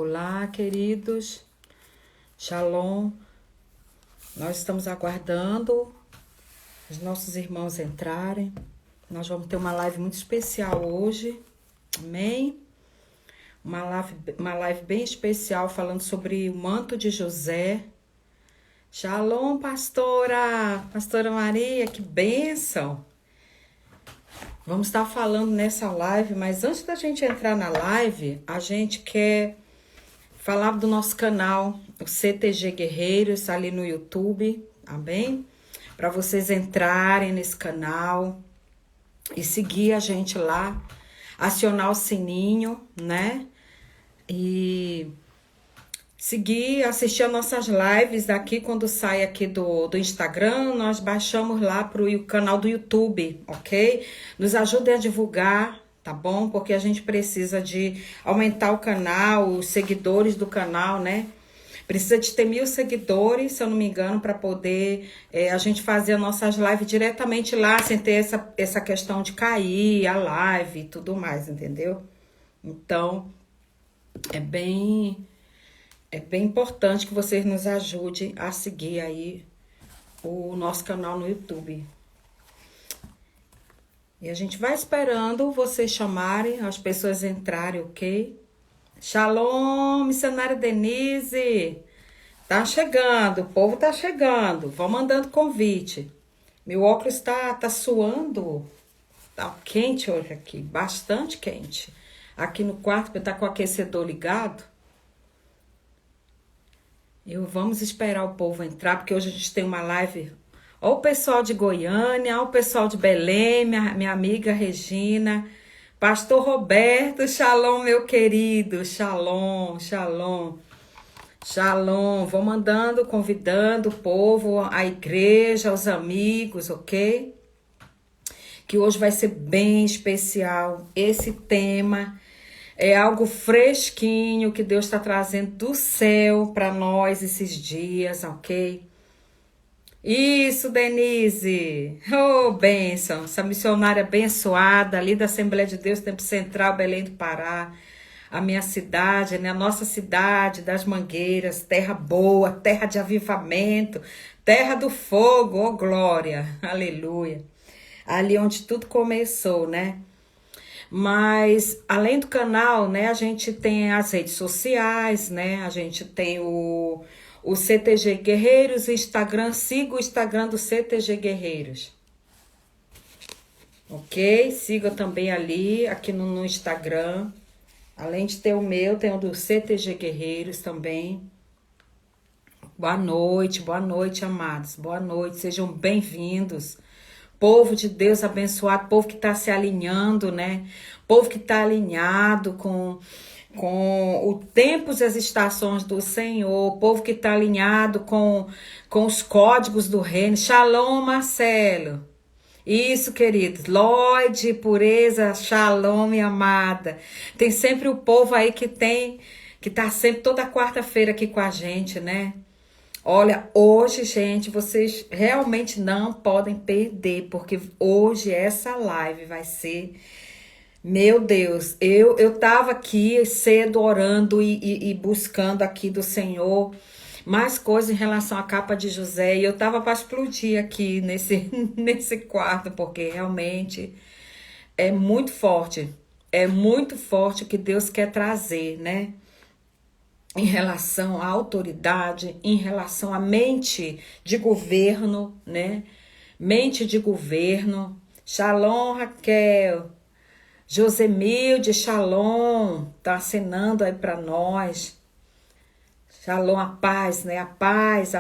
Olá, queridos. Shalom. Nós estamos aguardando os nossos irmãos entrarem. Nós vamos ter uma live muito especial hoje. Amém? Uma live bem especial falando sobre o manto de José. Shalom, pastora! Pastora Maria, que bênção! Vamos estar falando nessa live, mas antes da gente entrar na live, a gente quer falar do nosso canal, o CTG Guerreiros, ali no YouTube, amém? Para vocês entrarem nesse canal e seguir a gente lá, acionar o sininho, né? E seguir, assistir as nossas lives aqui, quando sai aqui do Instagram, nós baixamos lá para o canal do YouTube, ok? Nos ajudem a divulgar, tá bom? Porque a gente precisa de aumentar o canal, os seguidores do canal, né? Precisa de ter 1000 seguidores, se eu não me engano, para poder a gente fazer as nossas lives diretamente lá, sem ter essa questão de cair a live e tudo mais, entendeu? Então, é bem importante que vocês nos ajudem a seguir aí o nosso canal no YouTube. E a gente vai esperando vocês chamarem, as pessoas entrarem, ok? Shalom, missionária Denise! Tá chegando, o povo tá chegando. Vão mandando convite. Meu óculos tá suando. Tá quente hoje aqui, bastante quente. Aqui no quarto, porque tá com o aquecedor ligado. Vamos esperar o povo entrar, porque hoje a gente tem uma live. Ó, o pessoal de Goiânia, ó, o pessoal de Belém, minha amiga Regina, pastor Roberto, shalom, meu querido, shalom, shalom, shalom. Vou mandando, convidando o povo, a igreja, os amigos, ok? Que hoje vai ser bem especial. Esse tema é algo fresquinho que Deus está trazendo do céu para nós esses dias, ok? Isso, Denise! Oh, bênção! Essa missionária abençoada ali da Assembleia de Deus, Tempo Central, Belém do Pará. A minha cidade, né? A nossa cidade das Mangueiras, terra boa, terra de avivamento, terra do fogo, oh glória! Aleluia! Ali onde tudo começou, né? Mas, além do canal, né, a gente tem as redes sociais, né, a gente tem o CTG Guerreiros, o Instagram, siga o Instagram do CTG Guerreiros, ok? Siga também ali, aqui no Instagram, além de ter o meu, tem o do CTG Guerreiros também. Boa noite, amados, boa noite, sejam bem-vindos. Povo de Deus abençoado, povo que está se alinhando, né? Povo que está alinhado com o tempo e as estações do Senhor. Povo que está alinhado com os códigos do reino. Shalom, Marcelo. Isso, queridos. Lloyd, pureza, shalom, minha amada. Tem sempre o povo aí que tá sempre toda quarta-feira aqui com a gente, né? Olha, hoje, gente, vocês realmente não podem perder, porque hoje essa live vai ser... Meu Deus, eu tava aqui cedo orando e buscando aqui do Senhor mais coisas em relação à capa de José, e eu tava para explodir aqui nesse quarto, porque realmente é muito forte o que Deus quer trazer, né? Em relação à autoridade, em relação à mente de governo, né? Mente de governo. Shalom, Raquel. Josemilde, shalom. Tá acenando aí para nós. Shalom, a paz, né? A paz,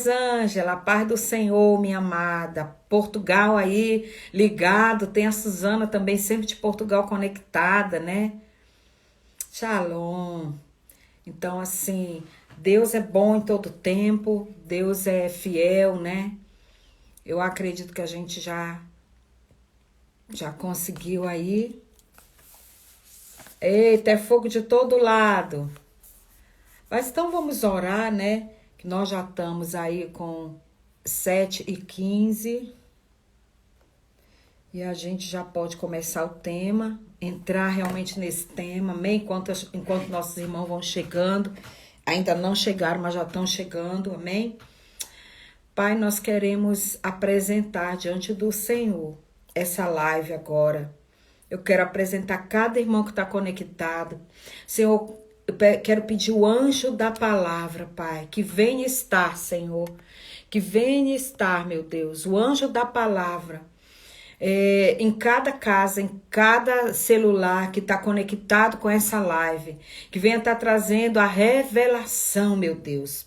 Ângela, a paz do Senhor, minha amada. Portugal aí ligado. Tem a Suzana também, sempre de Portugal conectada, né? Shalom. Então, assim, Deus é bom em todo tempo, Deus é fiel, né? Eu acredito que a gente já conseguiu aí. Eita, é fogo de todo lado. Mas então vamos orar, né? Que nós já estamos aí com 7h15. E a gente já pode começar o tema, entrar realmente nesse tema, amém? Enquanto nossos irmãos vão chegando, ainda não chegaram, mas já estão chegando, amém? Pai, nós queremos apresentar diante do Senhor essa live agora. Eu quero apresentar cada irmão que está conectado. Senhor, eu quero pedir o anjo da palavra, Pai, que venha estar, Senhor. Que venha estar, meu Deus, o anjo da palavra. Em cada casa, em cada celular que está conectado com essa live. Que venha estar trazendo a revelação, meu Deus.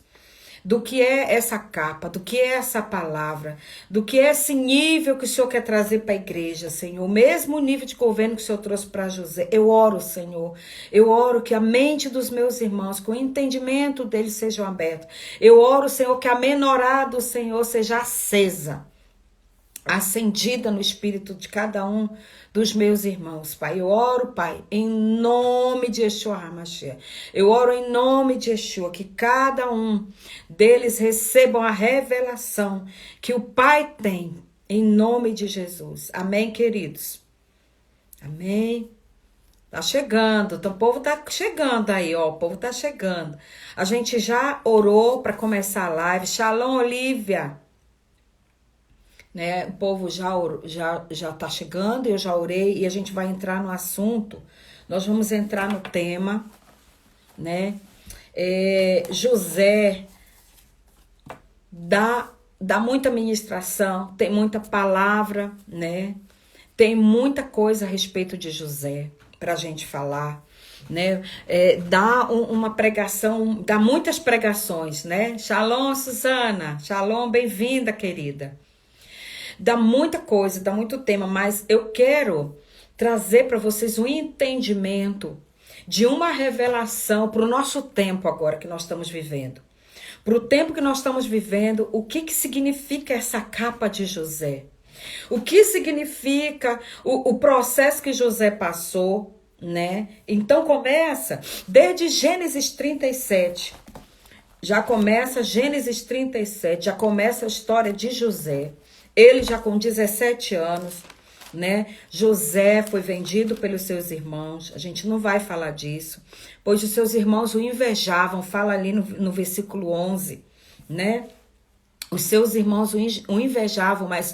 Do que é essa capa, do que é essa palavra, do que é esse nível que o Senhor quer trazer para a igreja, Senhor. O mesmo nível de governo que o Senhor trouxe para José. Eu oro, Senhor. Eu oro que a mente dos meus irmãos, que o entendimento deles sejam abertos. Eu oro, Senhor, que a menorá do Senhor seja acendida no espírito de cada um dos meus irmãos, Pai. Eu oro, Pai, em nome de Yeshua HaMashiach. Eu oro em nome de Yeshua, que cada um deles recebam a revelação que o Pai tem, em nome de Jesus. Amém, queridos? Amém? Tá chegando, então o povo tá chegando aí, ó, o povo tá chegando. A gente já orou para começar a live. Shalom, Olívia. Né? O povo já tá chegando, eu já orei e a gente vai entrar no assunto. Nós vamos entrar no tema, né? José dá muita ministração, tem muita palavra, né? Tem muita coisa a respeito de José pra gente falar, né? Dá uma pregação, dá muitas pregações, né? Shalom, Suzana. Shalom, bem-vinda, querida. Dá muita coisa, dá muito tema, mas eu quero trazer para vocês um entendimento de uma revelação para o nosso tempo agora que nós estamos vivendo. Para o tempo que nós estamos vivendo, o que significa essa capa de José? O que significa o processo que José passou, né? Então começa desde Gênesis 37. Já começa Gênesis 37, já começa a história de José. Ele já com 17 anos, né? José foi vendido pelos seus irmãos. A gente não vai falar disso, pois os seus irmãos o invejavam. Fala ali no versículo 11, né? Os seus irmãos o invejavam, mas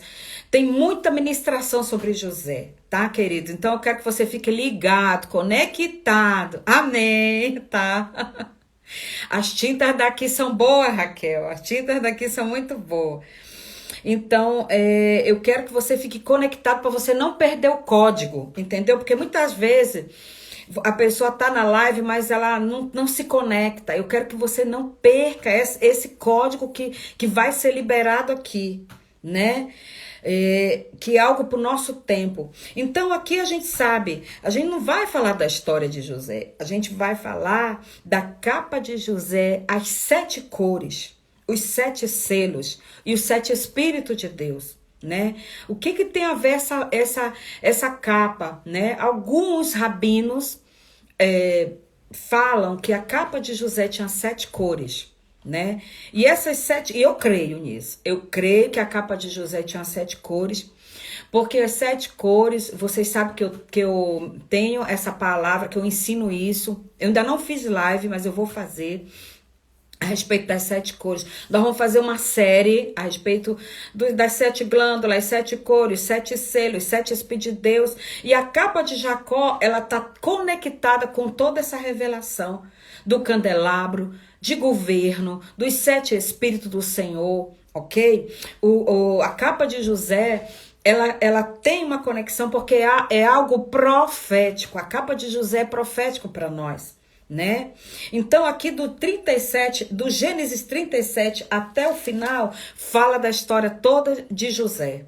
tem muita ministração sobre José, tá, querido? Então eu quero que você fique ligado, conectado. Amém, tá? As tintas daqui são boas, Raquel. As tintas daqui são muito boas. Então, eu quero que você fique conectado para você não perder o código, entendeu? Porque muitas vezes a pessoa tá na live, mas ela não se conecta. Eu quero que você não perca esse código que vai ser liberado aqui, né? Que é algo para o nosso tempo. Então, aqui a gente sabe, a gente não vai falar da história de José, a gente vai falar da capa de José, as 7 cores, os 7 selos e os 7 Espíritos de Deus, né? O que tem a ver essa capa, né? Alguns rabinos falam que a capa de José tinha 7 cores, né? E essas 7, e eu creio nisso. Eu creio que a capa de José tinha 7 cores, porque as 7 cores, vocês sabem que eu tenho essa palavra, que eu ensino isso. Eu ainda não fiz live, mas eu vou fazer a respeito das 7 cores. Nós vamos fazer uma série a respeito das 7 glândulas, 7 cores, 7 selos, 7 Espíritos de Deus. E a capa de Jacó, ela está conectada com toda essa revelação do candelabro, de governo, dos 7 Espíritos do Senhor, ok? A capa de José, ela tem uma conexão porque é algo profético. A capa de José é profético para nós, né? Então aqui do Gênesis 37 até o final, fala da história toda de José.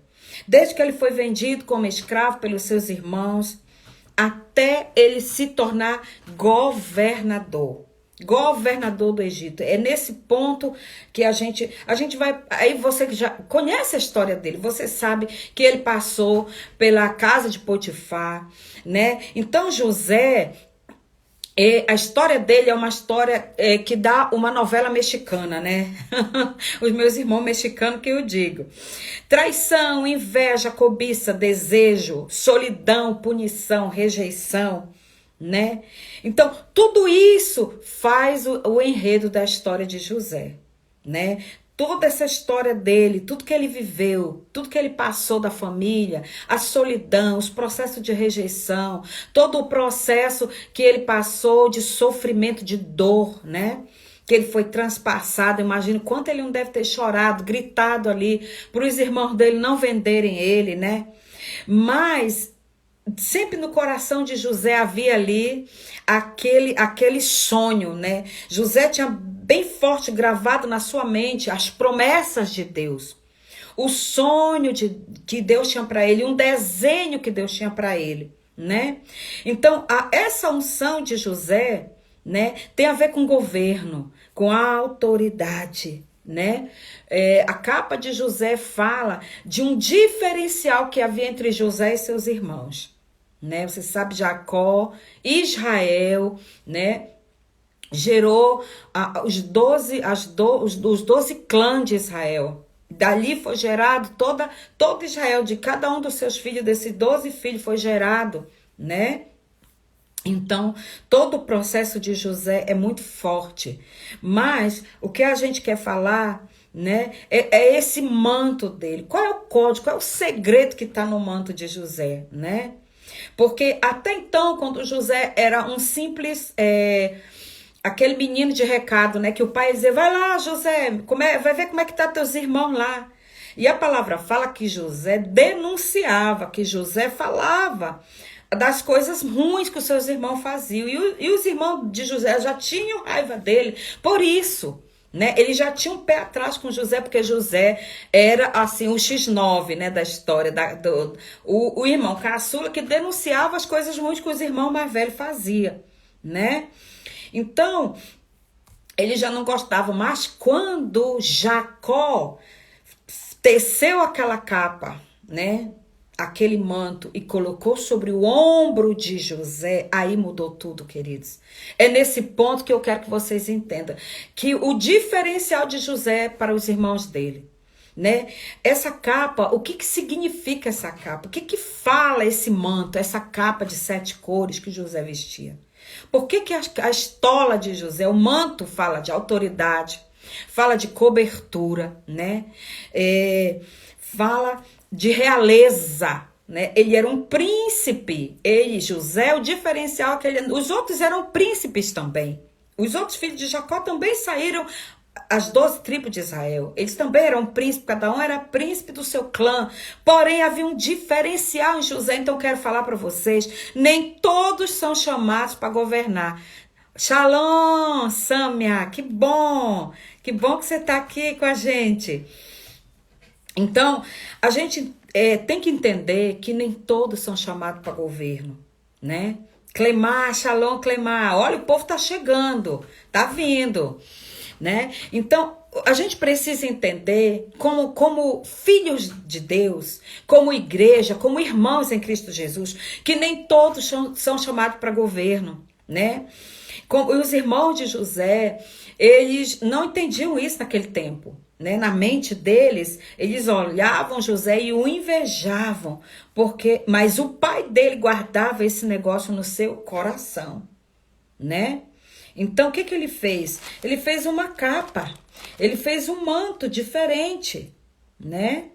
Desde que ele foi vendido como escravo pelos seus irmãos, até ele se tornar governador do Egito. É nesse ponto que a gente vai, aí você que já conhece a história dele, você sabe que ele passou pela casa de Potifar, né? Então José, E a história dele é uma história que dá uma novela mexicana, né? Os meus irmãos mexicanos que eu digo. Traição, inveja, cobiça, desejo, solidão, punição, rejeição, né? Então, tudo isso faz o enredo da história de José, né? Toda essa história dele, tudo que ele viveu, tudo que ele passou da família, a solidão, os processos de rejeição, todo o processo que ele passou de sofrimento, de dor, né? Que ele foi transpassado, imagino quanto ele não deve ter chorado, gritado ali, para os irmãos dele não venderem ele, né? Mas sempre no coração de José havia ali aquele sonho, né? José tinha bem forte gravado na sua mente as promessas de Deus, o sonho que Deus tinha para ele, um desenho que Deus tinha para ele, né? Então, essa unção de José, né, tem a ver com governo, com a autoridade, né? A capa de José fala de um diferencial que havia entre José e seus irmãos, né? Você sabe, Jacó, Israel, né? Gerou os 12 clãs de Israel. Dali foi gerado todo Israel, de cada um dos seus filhos, desses 12 filhos foi gerado, né? Então, todo o processo de José é muito forte. Mas o que a gente quer falar, né, é esse manto dele. Qual é o código, qual é o segredo que está no manto de José, né? Porque até então, quando José era um simples... aquele menino de recado, né? Que o pai dizia, vai lá, José, vai ver como é que tá teus irmãos lá. E a palavra fala que José denunciava, que José falava das coisas ruins que os seus irmãos faziam. E os irmãos de José já tinham raiva dele por isso, né? Ele já tinha um pé atrás com José, porque José era assim o X9, né, da história, o irmão caçula que denunciava as coisas ruins que os irmãos mais velhos faziam, né? Então, ele já não gostava, mas quando Jacó teceu aquela capa, né, aquele manto e colocou sobre o ombro de José, aí mudou tudo, queridos. É nesse ponto que eu quero que vocês entendam que o diferencial de José para os irmãos dele, né? Essa capa, o que significa essa capa? O que fala esse manto, essa capa de 7 cores que José vestia? Por que a estola de José, o manto, fala de autoridade, fala de cobertura, né? Fala de realeza, né? Ele era um príncipe. Ele, José, o diferencial que ele... Os outros eram príncipes também. Os outros filhos de Jacó também saíram, as 12 tribos de Israel. Eles também eram príncipes, cada um era príncipe do seu clã. Porém, havia um diferencial em José. Então, eu quero falar para vocês, nem todos são chamados para governar. Shalom, Sâmia, que bom que você está aqui com a gente. Então, a gente tem que entender que nem todos são chamados para governo, né? Clemar, Shalom, Clemar, olha, o povo está chegando, está vindo, né? Então, a gente precisa entender como filhos de Deus, como igreja, como irmãos em Cristo Jesus, que nem todos são chamados para governo, né? Como os irmãos de José, eles não entendiam isso naquele tempo, né? Na mente deles, eles olhavam José e o invejavam, mas o pai dele guardava esse negócio no seu coração, né? Então, o que ele fez? Ele fez uma capa, ele fez um manto diferente, né?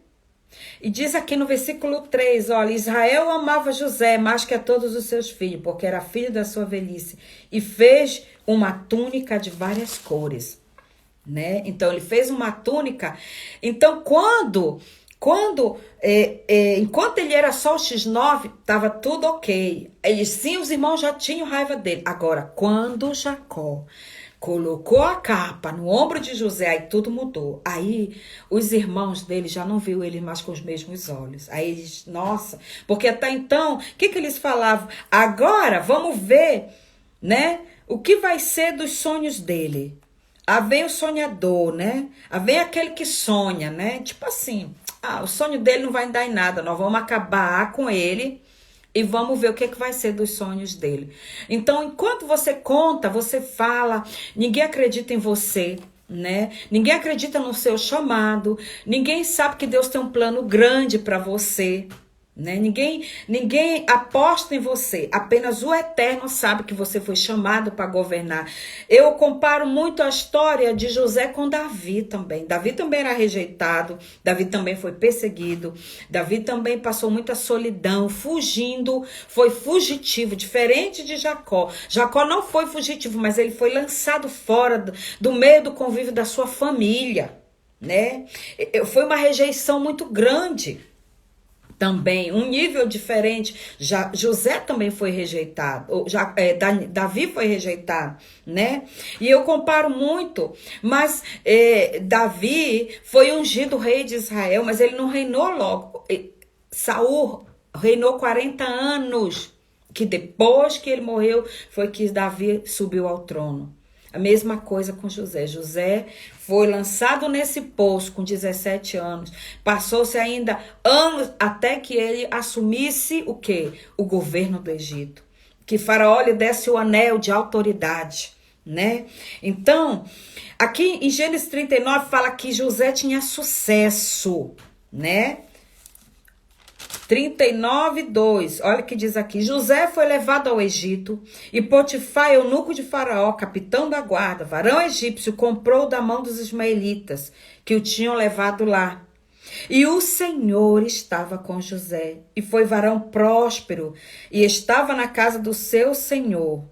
E diz aqui no versículo 3, olha, Israel amava José mais que a todos os seus filhos, porque era filho da sua velhice, e fez uma túnica de várias cores, né? Então, ele fez uma túnica. Então, enquanto ele era só o X9, estava tudo ok. Sim, os irmãos já tinham raiva dele. Agora, quando Jacó colocou a capa no ombro de José, aí tudo mudou. Aí os irmãos dele já não viu ele mais com os mesmos olhos. Aí eles, nossa, porque até então, o que eles falavam? Agora vamos ver, né, o que vai ser dos sonhos dele. Aí vem o sonhador, né? Aí vem aquele que sonha, né? Tipo assim, o sonho dele não vai dar em nada, nós vamos acabar com ele, e vamos ver o que vai ser dos sonhos dele. Então, enquanto você conta, você fala, ninguém acredita em você, né? Ninguém acredita no seu chamado, ninguém sabe que Deus tem um plano grande para você, né? Ninguém aposta em você, apenas o Eterno sabe que você foi chamado para governar. Eu comparo muito a história de José com Davi também. Davi também era rejeitado, Davi também foi perseguido, Davi também passou muita solidão, fugindo, foi fugitivo, diferente de Jacó. Jacó não foi fugitivo, mas ele foi lançado fora do meio do convívio da sua família, né? Foi uma rejeição muito grande. Também, um nível diferente. José também foi rejeitado, Davi foi rejeitado, né? E eu comparo muito, mas Davi foi ungido rei de Israel, mas ele não reinou logo. Saul reinou 40 anos, que depois que ele morreu, foi que Davi subiu ao trono. A mesma coisa com José. José foi lançado nesse poço com 17 anos. Passou-se ainda anos até que ele assumisse o quê? O governo do Egito. Que Faraó lhe desse o anel de autoridade, né? Então, aqui em Gênesis 39 fala que José tinha sucesso, né? 39:2, olha o que diz aqui. José foi levado ao Egito e Potifar, eunuco de Faraó, capitão da guarda, varão egípcio, comprou da mão dos ismaelitas que o tinham levado lá. E o Senhor estava com José e foi varão próspero e estava na casa do seu senhor.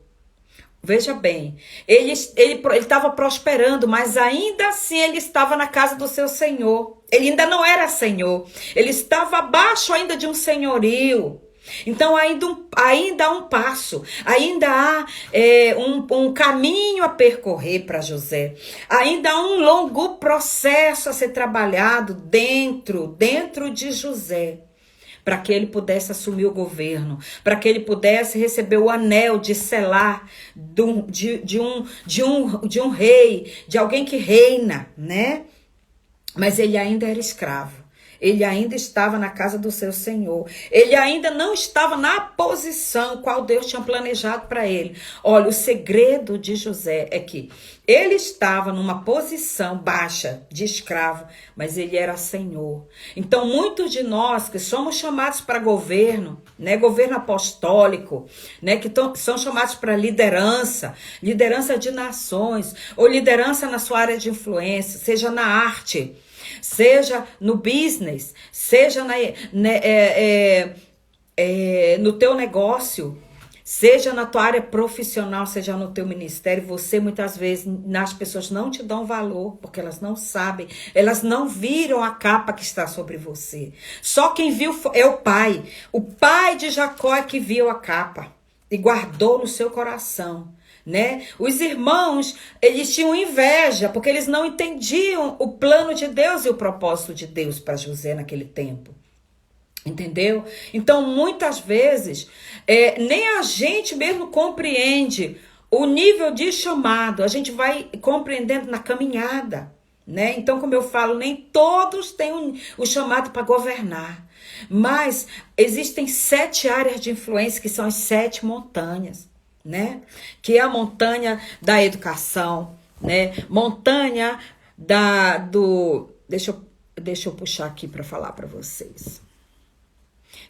Veja bem, ele estava prosperando, mas ainda assim ele estava na casa do seu senhor. Ele ainda não era senhor, ele estava abaixo ainda de um senhorio. Então ainda há um passo, ainda há um caminho a percorrer para José. Ainda há um longo processo a ser trabalhado dentro de José, para que ele pudesse assumir o governo, para que ele pudesse receber o anel de selar de um rei, de alguém que reina, né? Mas ele ainda era escravo. Ele ainda estava na casa do seu senhor. Ele ainda não estava na posição qual Deus tinha planejado para ele. Olha, o segredo de José é que ele estava numa posição baixa de escravo, mas ele era senhor. Então, muitos de nós que somos chamados para governo, né, governo apostólico, né, que são chamados para liderança de nações, ou liderança na sua área de influência, seja na arte, seja no business, seja no teu negócio, seja na tua área profissional, seja no teu ministério. Você muitas vezes, as pessoas não te dão valor, porque elas não sabem, elas não viram a capa que está sobre você. Só quem viu é o pai. O pai de Jacó é que viu a capa e guardou no seu coração, né? Os irmãos, eles tinham inveja, porque eles não entendiam o plano de Deus e o propósito de Deus para José naquele tempo. Entendeu? Então, muitas vezes, nem a gente mesmo compreende o nível de chamado. A gente vai compreendendo na caminhada, né? Então, como eu falo, nem todos têm o chamado para governar. Mas existem 7 áreas de influência, que são as 7 montanhas, né? Que é a montanha da educação, né? Montanha Deixa eu puxar aqui para falar para vocês.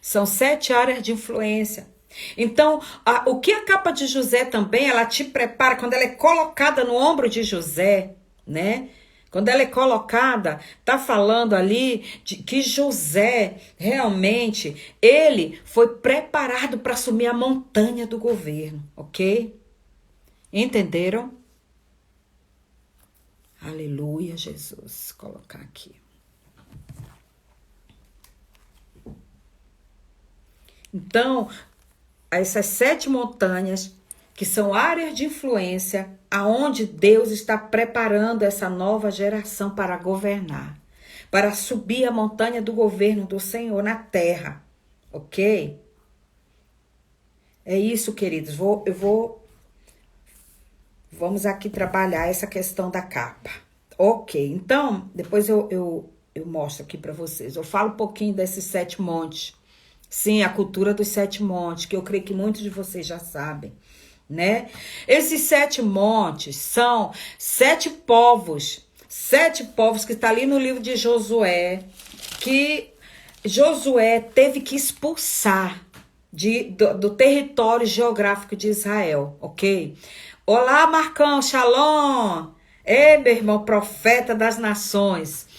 São 7 áreas de influência. Então, o que a capa de José também, ela te prepara, quando ela é colocada no ombro de José, né? Quando ela é colocada, tá falando ali de que José, realmente, ele foi preparado para assumir a montanha do governo, ok? Entenderam? Aleluia, Jesus. Vou colocar aqui. Então, essas 7 montanhas, que são áreas de influência, aonde Deus está preparando essa nova geração para governar, para subir a montanha do governo do Senhor na terra, ok? É isso, queridos. Vamos aqui trabalhar essa questão da capa, ok? Então, depois eu mostro aqui para vocês. Eu falo um pouquinho desses 7 montes, Sim, a cultura dos 7 montes, que eu creio que muitos de vocês já sabem, né? Esses 7 montes são 7 povos que está ali no livro de Josué, que Josué teve que expulsar do território geográfico de Israel, ok? Olá, Marcão, shalom! Ei, meu irmão, profeta das nações.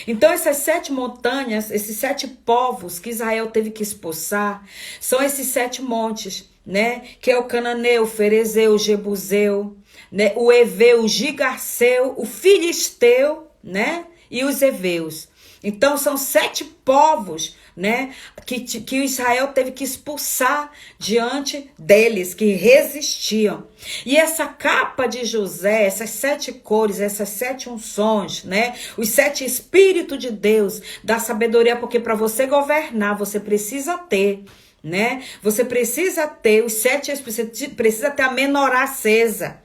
Então, essas 7 montanhas, esses 7 povos que Israel teve que expulsar, são esses 7 montes, né? Que é o cananeu, o ferezeu, o jebuseu, né? O eveu, o gigarceu, o filisteu, né? E os heveus. Então, são 7 povos, né? Que Israel teve que expulsar diante deles, que resistiam. E essa capa de José, essas 7 cores, essas 7 unções, né? Os 7 Espíritos de Deus, da sabedoria, porque para você governar, você precisa ter, né? Você precisa ter os 7 Espíritos, você precisa ter a menorá acesa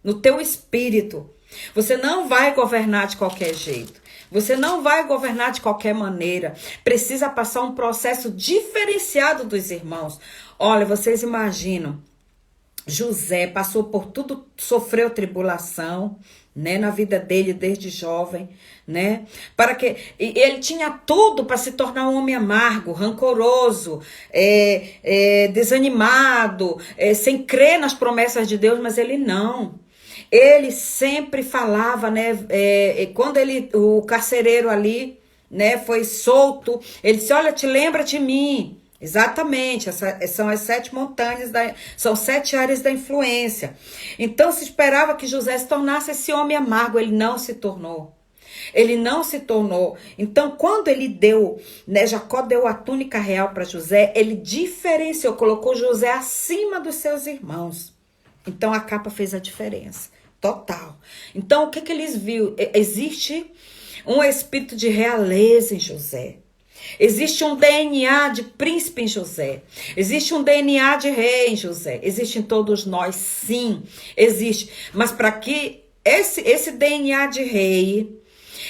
no teu espírito. Você não vai governar de qualquer jeito. Você não vai governar de qualquer maneira. Precisa passar um processo diferenciado dos irmãos. Olha, vocês imaginam, José passou por tudo, sofreu tribulação, né, na vida dele desde jovem, né? Ele tinha tudo para se tornar um homem amargo, rancoroso, desanimado, sem crer nas promessas de Deus, mas ele não. Ele sempre falava, né? Quando o carcereiro ali, né, foi solto, ele disse: olha, te lembra de mim. Exatamente, são as 7 montanhas, são 7 áreas da influência. Então se esperava que José se tornasse esse homem amargo, ele não se tornou. Ele não se tornou. Então, quando ele deu, né, Jacó deu a túnica real para José, ele diferenciou, colocou José acima dos seus irmãos. Então a capa fez a diferença. Total. Então, o que eles viram? Existe um espírito de realeza em José. Existe um DNA de príncipe em José. Existe um DNA de rei em José. Existe em todos nós, sim. Existe. Mas para que esse DNA de rei,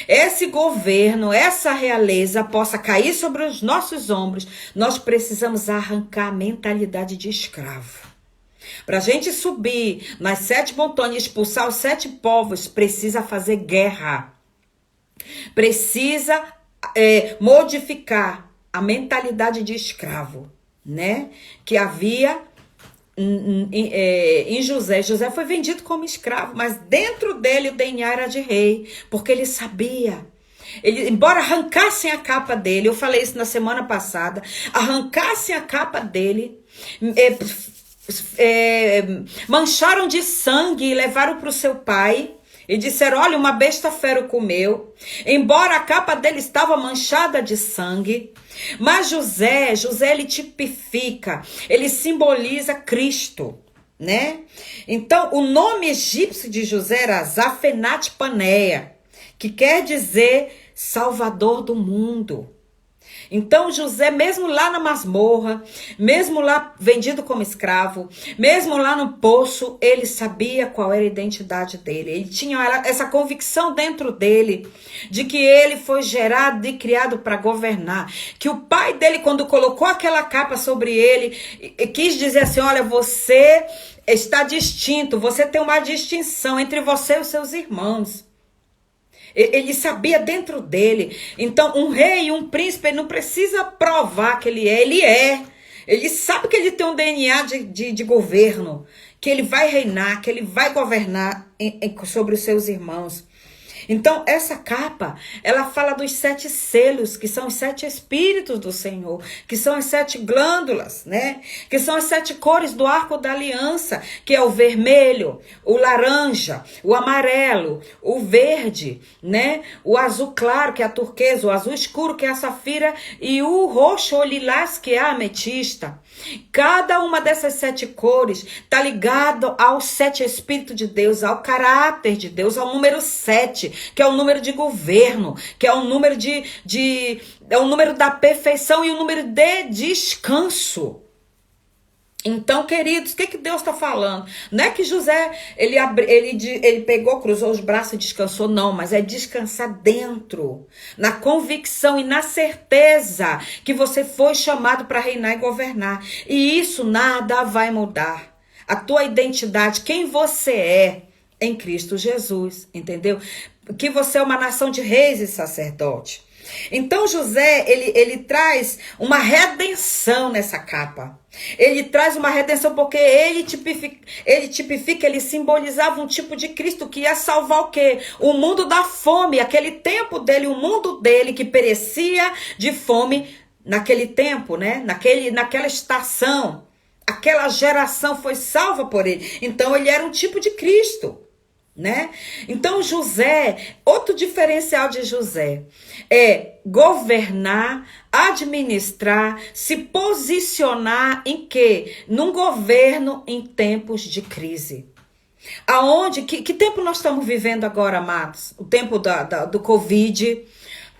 esse governo, essa realeza possa cair sobre os nossos ombros, nós precisamos arrancar a mentalidade de escravo. Para a gente subir nas 7 montanhas e expulsar os 7 povos, precisa fazer guerra. Precisa modificar a mentalidade de escravo, né? Que havia em José. José foi vendido como escravo, mas dentro dele o DNA era de rei, porque ele sabia. Embora arrancassem a capa dele, eu falei isso na semana passada, arrancassem a capa dele, mancharam de sangue e levaram para o seu pai e disseram: olha, uma besta fera o comeu. Embora a capa dele estava manchada de sangue, mas José ele tipifica, ele simboliza Cristo, né? Então o nome egípcio de José era Zafenat Paneia, que quer dizer Salvador do mundo. Então José, mesmo lá na masmorra, mesmo lá vendido como escravo, mesmo lá no poço, ele sabia qual era a identidade dele. Ele tinha essa convicção dentro dele de que ele foi gerado e criado para governar. Que o pai dele, quando colocou aquela capa sobre ele, quis dizer assim: olha, você está distinto, você tem uma distinção entre você e os seus irmãos. Ele sabia dentro dele. Então, um rei, um príncipe, ele não precisa provar que ele é. Ele é. Ele sabe que ele tem um DNA de governo, que ele vai reinar, que ele vai governar sobre os seus irmãos. Então, essa capa, ela fala dos 7 selos, que são os 7 espíritos do Senhor, que são as 7 glândulas, né? Que são as 7 cores do arco da aliança, que é o vermelho, o laranja, o amarelo, o verde, né? O azul claro, que é a turquesa, o azul escuro, que é a safira, e o roxo ou lilás, que é a ametista. Cada uma dessas 7 cores está ligado aos 7 Espíritos de Deus, ao caráter de Deus, ao número 7, que é o número de governo, que é o número é o número da perfeição e o número de descanso. Então, queridos, o que Deus está falando? Não é que José, ele pegou, cruzou os braços e descansou, não, mas é descansar dentro, na convicção e na certeza que você foi chamado para reinar e governar. E isso nada vai mudar. A tua identidade, quem você é em Cristo Jesus, entendeu? Que você é uma nação de reis e sacerdotes. Então José, ele traz uma redenção nessa capa. Ele traz uma redenção porque ele tipifica, ele simbolizava um tipo de Cristo que ia salvar o quê? O mundo da fome, aquele tempo dele, o mundo dele que perecia de fome naquele tempo, né? Naquela estação. Aquela geração foi salva por ele. Então ele era um tipo de Cristo. Né? Então José, outro diferencial de José é governar, administrar, se posicionar em quê? Num governo em tempos de crise. Aonde, que tempo nós estamos vivendo agora, amados? O tempo do Covid,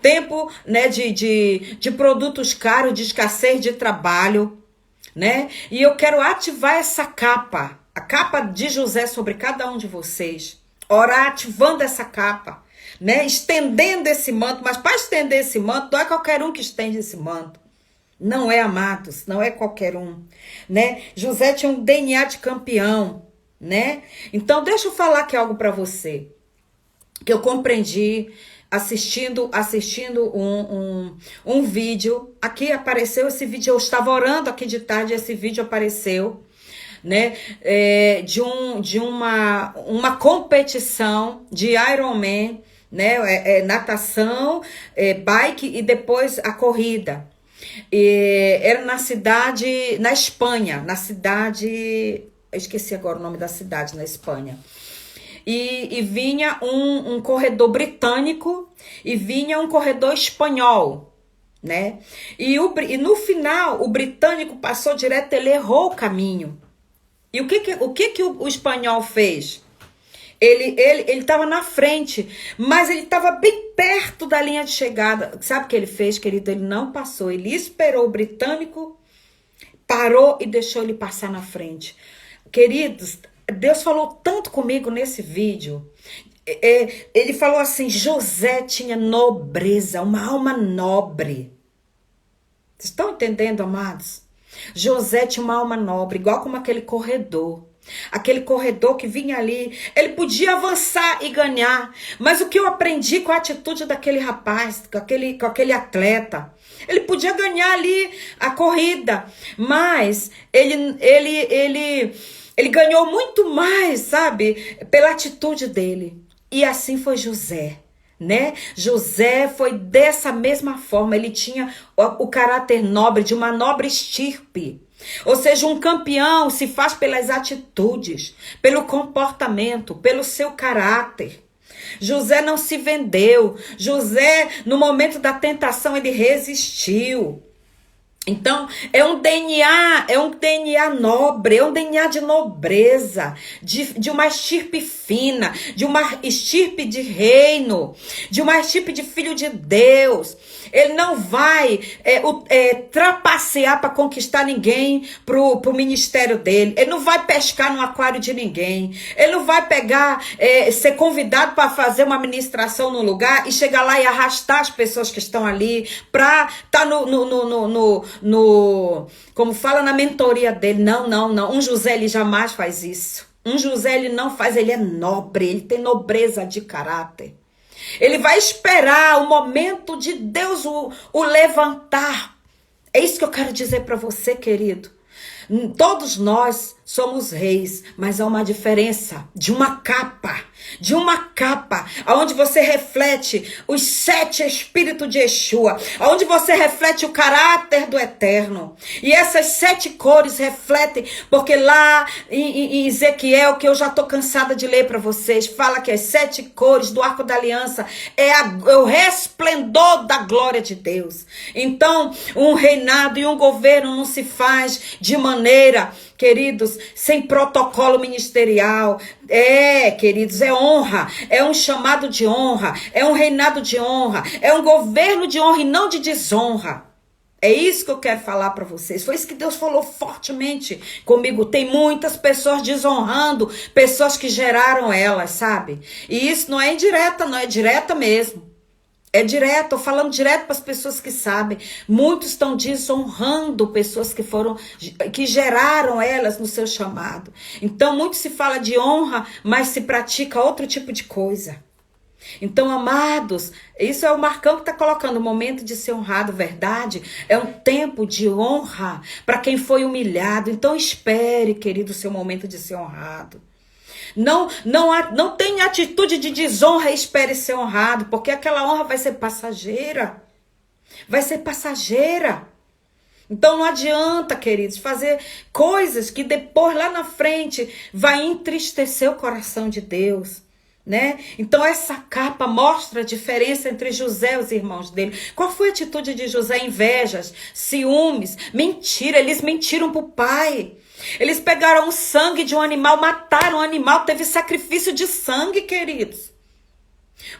tempo, né, de produtos caros, de escassez de trabalho, né? E eu quero ativar essa capa, a capa de José sobre cada um de vocês. Orar ativando essa capa, né? Estendendo esse manto. Mas para estender esse manto, não é qualquer um que estende esse manto. Não é, amados, não é qualquer um, né? José tinha um DNA de campeão, né? Então, deixa eu falar aqui algo para você, que eu compreendi assistindo um vídeo. Aqui apareceu esse vídeo, eu estava orando aqui de tarde, esse vídeo apareceu, né, de uma competição de Ironman, né, natação, bike e depois a corrida. Era na Espanha, eu esqueci agora o nome da cidade na Espanha. E vinha um corredor britânico e vinha um corredor espanhol, né? E no final o britânico passou direto, ele errou o caminho. E o que o espanhol fez? Ele estava na frente, mas ele estava bem perto da linha de chegada. Sabe o que ele fez, querido? Ele não passou. Ele esperou o britânico, parou e deixou ele passar na frente. Queridos, Deus falou tanto comigo nesse vídeo. Ele falou assim, José tinha nobreza, uma alma nobre. Vocês estão entendendo, amados? José tinha uma alma nobre, igual como aquele corredor. Aquele corredor que vinha ali, ele podia avançar e ganhar. Mas o que eu aprendi com a atitude daquele rapaz, com aquele atleta, ele podia ganhar ali a corrida, mas ele ganhou muito mais, sabe? Pela atitude dele. E assim foi José. Né? José foi dessa mesma forma, ele tinha o caráter nobre, de uma nobre estirpe. Ou seja, um campeão se faz pelas atitudes, pelo comportamento, pelo seu caráter. José não se vendeu. José, no momento da tentação, ele resistiu. Então, é um DNA nobre, é um DNA de nobreza, de uma estirpe fina, de uma estirpe de reino, de uma estirpe de filho de Deus. Ele não vai trapacear para conquistar ninguém pro ministério dele. Ele não vai pescar no aquário de ninguém. Ele não vai ser convidado para fazer uma ministração no lugar e chegar lá e arrastar as pessoas que estão ali para estar como fala na mentoria dele. Não. Um José, ele jamais faz isso. Um José, ele não faz, ele é nobre, ele tem nobreza de caráter. Ele vai esperar o momento de Deus o levantar. É isso que eu quero dizer para você, querido. Todos nós somos reis, mas há uma diferença de uma capa, onde você reflete os 7 espíritos de Yeshua, onde você reflete o caráter do Eterno. E essas 7 cores refletem, porque lá em Ezequiel, que eu já estou cansada de ler para vocês, fala que as 7 cores do arco da aliança é o resplendor da glória de Deus. Então, um reinado e um governo não se faz de maneira, queridos, sem protocolo ministerial. Queridos, é honra, é um chamado de honra, é um reinado de honra, é um governo de honra e não de desonra. É isso que eu quero falar para vocês. Foi isso que Deus falou fortemente comigo. Tem muitas pessoas desonrando, pessoas que geraram elas, sabe? E isso não é indireta, não é direta mesmo. É direto, tô falando direto para as pessoas que sabem. Muitos estão desonrando pessoas que geraram elas no seu chamado. Então, muito se fala de honra, mas se pratica outro tipo de coisa. Então, amados, isso é o Marcão que está colocando, o momento de ser honrado, verdade? É um tempo de honra para quem foi humilhado. Então, espere, querido, o seu momento de ser honrado. Não tenha atitude de desonra e espere ser honrado, porque aquela honra vai ser passageira. Vai ser passageira. Então não adianta, queridos, fazer coisas que depois, lá na frente, vai entristecer o coração de Deus. Né? Então essa capa mostra a diferença entre José e os irmãos dele. Qual foi a atitude de José? Invejas, ciúmes, mentira. Eles mentiram para o pai. Eles pegaram o sangue de um animal, mataram o animal, teve sacrifício de sangue, queridos.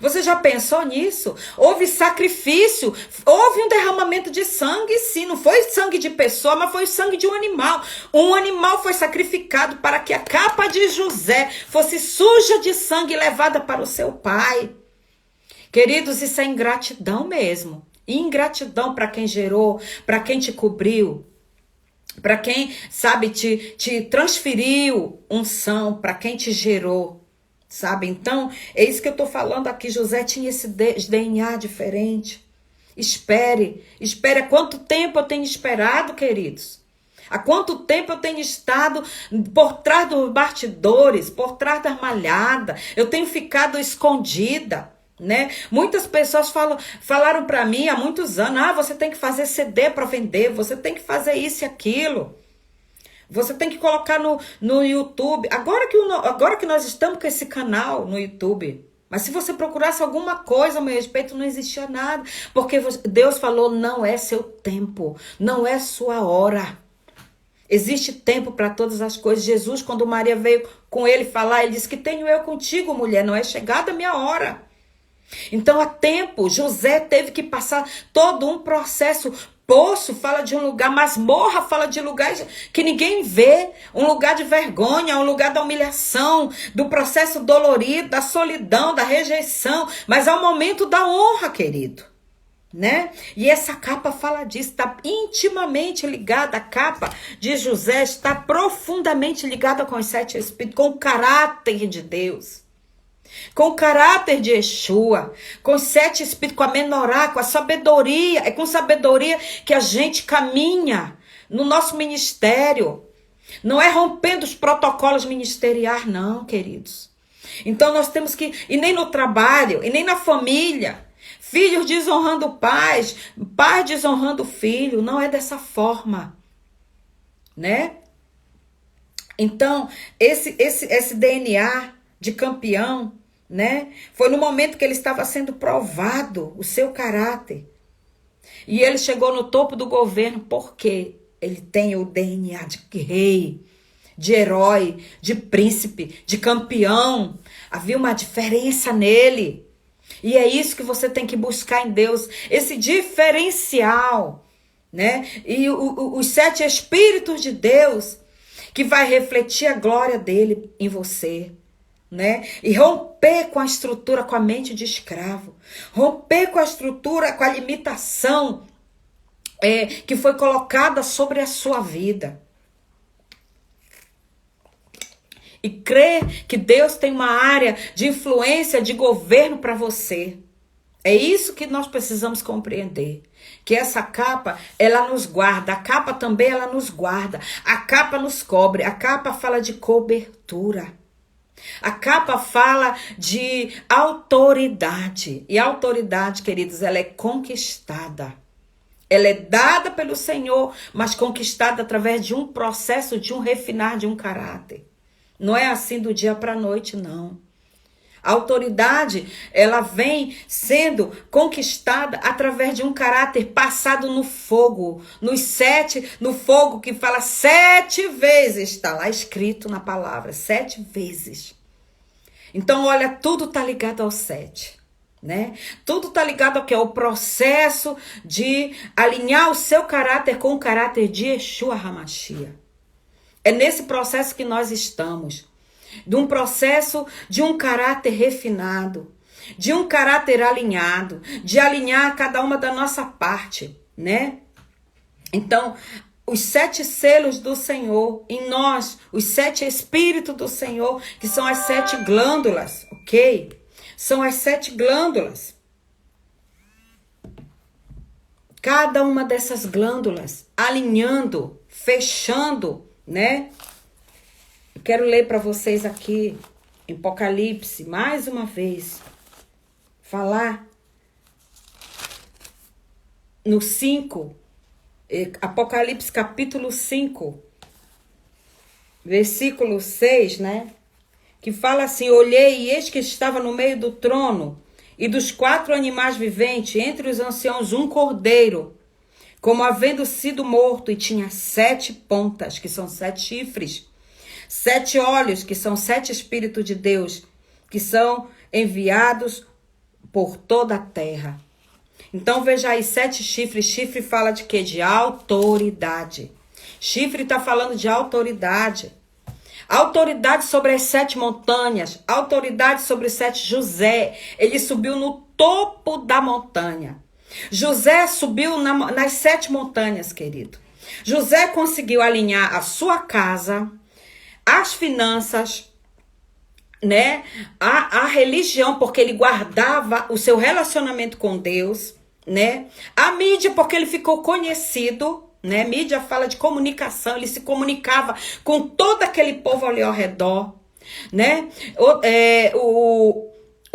Você já pensou nisso? Houve sacrifício, houve um derramamento de sangue, sim. Não foi sangue de pessoa, mas foi o sangue de um animal. Um animal foi sacrificado para que a capa de José fosse suja de sangue e levada para o seu pai. Queridos, isso é ingratidão mesmo. Ingratidão para quem gerou, para quem te cobriu. Para quem, sabe, te transferiu unção, para quem te gerou. Sabe? Então, é isso que eu tô falando aqui. José tinha esse DNA diferente. Espere. Há quanto tempo eu tenho esperado, queridos? Há quanto tempo eu tenho estado por trás dos bastidores, por trás da malhada. Eu tenho ficado escondida, né? Muitas pessoas falaram para mim há muitos anos, você tem que fazer CD para vender, você tem que fazer isso e aquilo. Você tem que colocar no YouTube. Agora que nós estamos com esse canal no YouTube. Mas se você procurasse alguma coisa a meu respeito, não existia nada. Porque Deus falou, não é seu tempo. Não é sua hora. Existe tempo para todas as coisas. Jesus, quando Maria veio com ele falar, ele disse que tenho eu contigo, mulher. Não é chegada a minha hora. Então, há tempo, José teve que passar todo um processo. Poço fala de um lugar, masmorra fala de lugar que ninguém vê, um lugar de vergonha, um lugar da humilhação, do processo dolorido, da solidão, da rejeição, mas é o momento da honra, querido, né? E essa capa fala disso, está intimamente ligada, a capa de José está profundamente ligada com os 7 espíritos, com o caráter de Deus. Com o caráter de Yeshua, com os 7 espíritos, com a menorá, com a sabedoria. É com sabedoria que a gente caminha no nosso ministério. Não é rompendo os protocolos ministeriais, não, queridos. Então nós temos que, e nem no trabalho, e nem na família, filhos desonrando pais, pai desonrando filho, não é dessa forma, né? Então, esse DNA de campeão, né? Foi no momento que ele estava sendo provado o seu caráter. E ele chegou no topo do governo porque ele tem o DNA de rei, de herói, de príncipe, de campeão. Havia uma diferença nele. E é isso que você tem que buscar em Deus, esse diferencial, né? E os 7 espíritos de Deus que vai refletir a glória dele em você. Né? E romper com a estrutura, com a mente de escravo. Romper com a estrutura, com a limitação que foi colocada sobre a sua vida. E crer que Deus tem uma área de influência, de governo para você. É isso que nós precisamos compreender. Que essa capa, ela nos guarda. A capa também, ela nos guarda. A capa nos cobre. A capa fala de cobertura. A capa fala de autoridade. E a autoridade, queridos, ela é conquistada. Ela é dada pelo Senhor, mas conquistada através de um processo, de um refinar de um caráter. Não é assim do dia para a noite, não. A autoridade, ela vem sendo conquistada através de um caráter passado no fogo. No fogo que fala 7 vezes. Está lá escrito na palavra, 7 vezes. Então, olha, tudo está ligado ao 7. né? Tudo tá ligado ao que? O processo de alinhar o seu caráter com o caráter de Yeshua HaMashiach. É nesse processo que nós estamos. De um processo de um caráter refinado, de um caráter alinhado, de alinhar cada uma da nossa parte, né? Então, os 7 selos do Senhor em nós, os 7 espíritos do Senhor, que são as 7 glândulas, ok? São as 7 glândulas. Cada uma dessas glândulas alinhando, fechando, né? Eu quero ler para vocês aqui em Apocalipse, mais uma vez, falar no 5, Apocalipse capítulo 5, versículo 6, né? Que fala assim: olhei e eis que estava no meio do trono e dos 4 animais viventes, entre os anciãos um cordeiro, como havendo sido morto, e tinha 7 pontas, que são 7 chifres, 7 olhos, que são 7 espíritos de Deus, que são enviados por toda a terra. Então veja aí, 7 chifres. Chifre fala de quê? De autoridade. Chifre está falando de autoridade. Autoridade sobre as 7 montanhas. Autoridade sobre os 7 José. Ele subiu no topo da montanha. José subiu nas 7 montanhas, querido. José conseguiu alinhar a sua casa, as finanças, né? A religião, porque ele guardava o seu relacionamento com Deus, né? A mídia, porque ele ficou conhecido, né? Mídia fala de comunicação, ele se comunicava com todo aquele povo ali ao redor, né?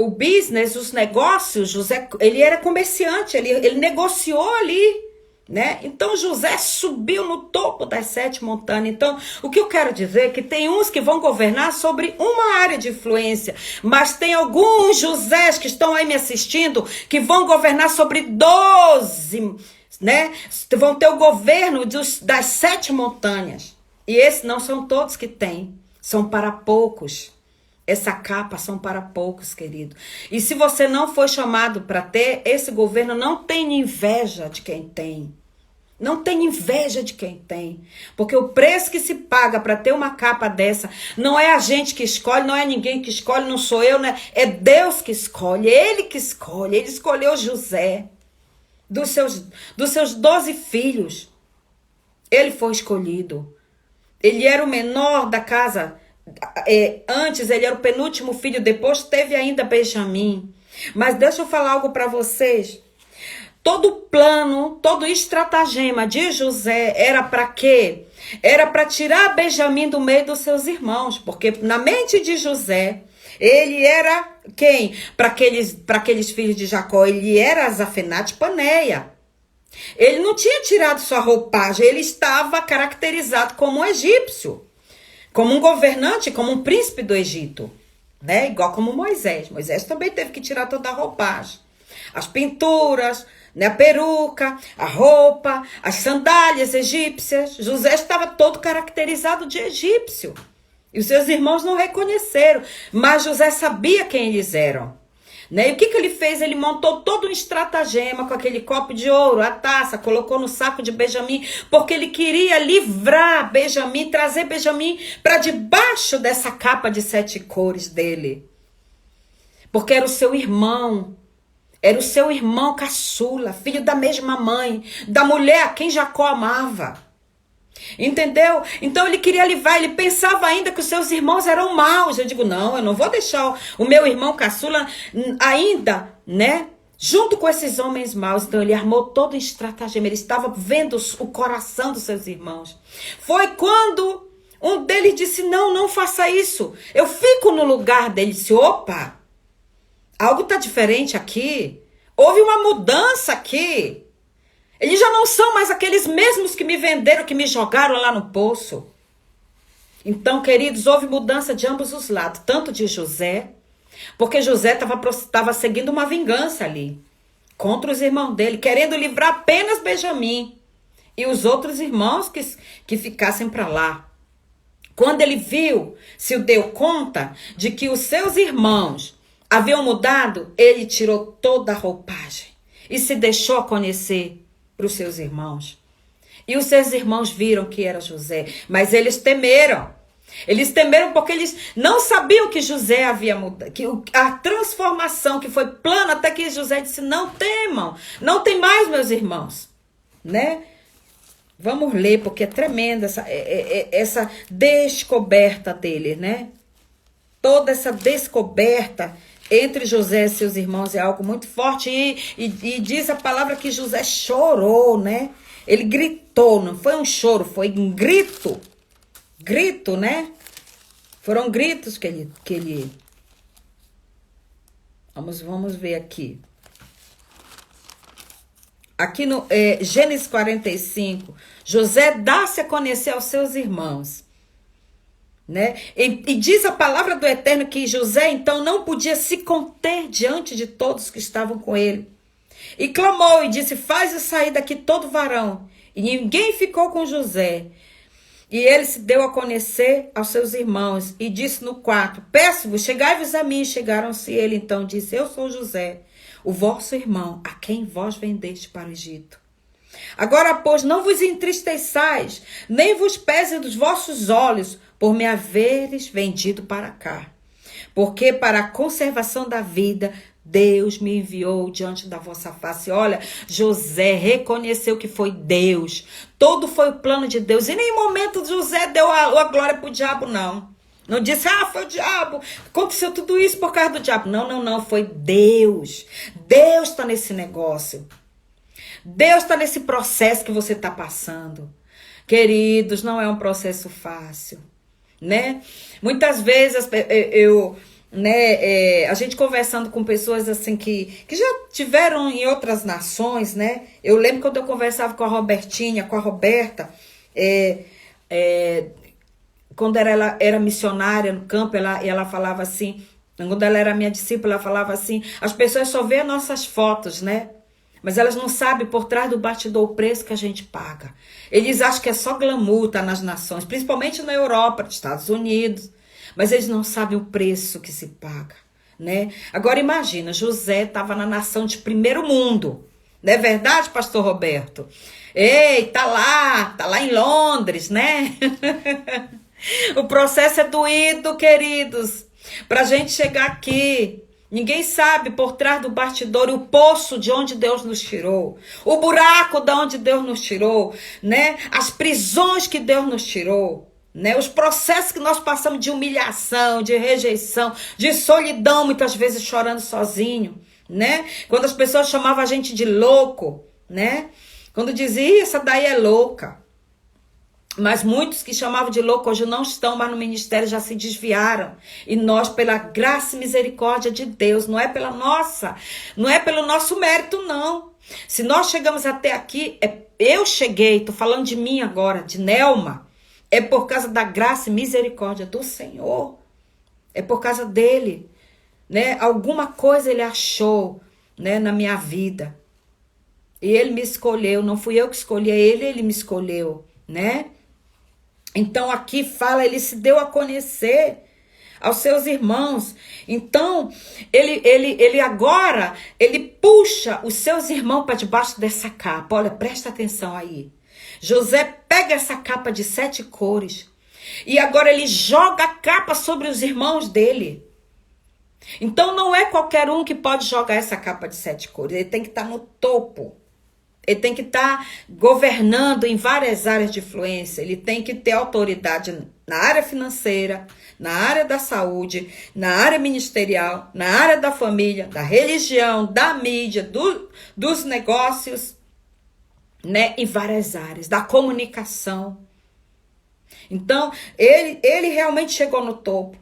O business, os negócios, José, ele era comerciante, ele negociou ali, né? Então José subiu no topo das 7 montanhas. Então, o que eu quero dizer é que tem uns que vão governar sobre uma área de influência, mas tem alguns Josés que estão aí me assistindo que vão governar sobre 12, né? Vão ter o governo das 7 montanhas. E esses não são todos que têm, são para poucos. Essa capa são para poucos, querido. E se você não foi chamado para ter esse governo, não tenha inveja de quem tem. Não tenha inveja de quem tem. Porque o preço que se paga para ter uma capa dessa, não é a gente que escolhe, não é ninguém que escolhe, não sou eu, né? É Deus que escolhe, Ele que escolhe. Ele escolheu José. Dos seus 12 filhos, ele foi escolhido. Ele era o menor da casa. Antes ele era o penúltimo filho, depois teve ainda Benjamim. Mas deixa eu falar algo para vocês. Todo plano, todo estratagema de José era para quê? Era para tirar Benjamim do meio dos seus irmãos, porque na mente de José, ele era quem? Para aqueles filhos de Jacó, ele era Zafenate Paneia. Ele não tinha tirado sua roupagem, ele estava caracterizado como um egípcio. Como um governante, como um príncipe do Egito, né? Igual como Moisés. Moisés também teve que tirar toda a roupagem. As pinturas, né? A peruca, a roupa, as sandálias egípcias. José estava todo caracterizado de egípcio. E os seus irmãos não reconheceram. Mas José sabia quem eles eram. Né? E o que ele fez? Ele montou todo um estratagema com aquele copo de ouro, a taça, colocou no saco de Benjamim, porque ele queria livrar Benjamim, trazer Benjamim para debaixo dessa capa de 7 cores dele. Porque era o seu irmão caçula, filho da mesma mãe, da mulher a quem Jacó amava. Entendeu? Então ele queria livrar, ele pensava ainda que os seus irmãos eram maus. Eu digo, não, eu não vou deixar o meu irmão caçula ainda, né? Junto com esses homens maus. Então ele armou todo um estratagema, ele estava vendo o coração dos seus irmãos. Foi quando um deles disse, não faça isso. Eu fico no lugar dele. Disse, opa, algo está diferente aqui. Houve uma mudança aqui. Eles já não são mais aqueles mesmos que me venderam, que me jogaram lá no poço. Então, queridos, houve mudança de ambos os lados. Tanto de José, porque José estava seguindo uma vingança ali. Contra os irmãos dele, querendo livrar apenas Benjamim. E os outros irmãos que ficassem para lá. Quando ele viu, se deu conta de que os seus irmãos haviam mudado, ele tirou toda a roupagem e se deixou conhecer para os seus irmãos. E os seus irmãos viram que era José, mas eles temeram. Eles temeram porque eles não sabiam que José havia mudado, que a transformação que foi plana, até que José disse, não temam, não tem mais meus irmãos, né? Vamos ler, porque é tremenda essa descoberta dele, né? Toda essa descoberta entre José e seus irmãos é algo muito forte. E diz a palavra que José chorou, né? Ele gritou, não foi um choro, foi um grito. Grito, né? Foram gritos que ele... Vamos ver aqui. Aqui no Gênesis 45, José dá-se a conhecer aos seus irmãos, né? E diz a palavra do Eterno que José então não podia se conter diante de todos que estavam com ele. E clamou e disse, faz-o sair daqui todo varão. E ninguém ficou com José. E ele se deu a conhecer aos seus irmãos e disse no quarto, peço-vos, chegai-vos a mim. Chegaram-se ele, então disse, eu sou José, o vosso irmão, a quem vós vendeste para o Egito. Agora, pois, não vos entristeçais, nem vos pese dos vossos olhos, por me haveres vendido para cá. Porque para a conservação da vida, Deus me enviou diante da vossa face. Olha, José reconheceu que foi Deus. Todo foi o plano de Deus. E em nenhum momento José deu a glória para o diabo, não. Não disse, foi o diabo. Aconteceu tudo isso por causa do diabo. Não. Foi Deus. Deus está nesse negócio. Deus está nesse processo que você está passando. Queridos, não é um processo fácil, né? Muitas vezes a gente conversando com pessoas assim que já tiveram em outras nações, né? Eu lembro quando eu conversava com a Robertinha, com a Roberta, quando ela era missionária no campo, ela falava assim, quando ela era minha discípula, ela falava assim, as pessoas só veem nossas fotos, né? Mas elas não sabem por trás do bastidor o preço que a gente paga. Eles acham que é só glamour, tá nas nações, principalmente na Europa, nos Estados Unidos. Mas eles não sabem o preço que se paga, né? Agora imagina, José estava na nação de primeiro mundo. Não é verdade, pastor Roberto? Ei, tá lá em Londres, né? O processo é doído, queridos. Pra gente chegar aqui, ninguém sabe por trás do bastidor o poço de onde Deus nos tirou, o buraco de onde Deus nos tirou, né? As prisões que Deus nos tirou, né? Os processos que nós passamos de humilhação, de rejeição, de solidão, muitas vezes chorando sozinho, né? Quando as pessoas chamavam a gente de louco, né? Quando diziam, essa daí é louca. Mas muitos que chamavam de louco hoje não estão mais no ministério, já se desviaram. E nós, pela graça e misericórdia de Deus, não é pela nossa, não é pelo nosso mérito, não. Se nós chegamos até aqui, eu cheguei, tô falando de mim agora, de Nelma, é por causa da graça e misericórdia do Senhor. É por causa dele, né? Alguma coisa ele achou, né, na minha vida. E ele me escolheu, não fui eu que escolhi, ele me escolheu, né? Então aqui fala, ele se deu a conhecer aos seus irmãos. Então, ele agora, ele puxa os seus irmãos para debaixo dessa capa. Olha, presta atenção aí. José pega essa capa de 7 cores e agora ele joga a capa sobre os irmãos dele. Então não é qualquer um que pode jogar essa capa de 7 cores. Ele tem que estar no topo. Ele tem que estar governando em várias áreas de influência. Ele tem que ter autoridade na área financeira, na área da saúde, na área ministerial, na área da família, da religião, da mídia, dos negócios, né? Em várias áreas, da comunicação. Então, ele realmente chegou no topo.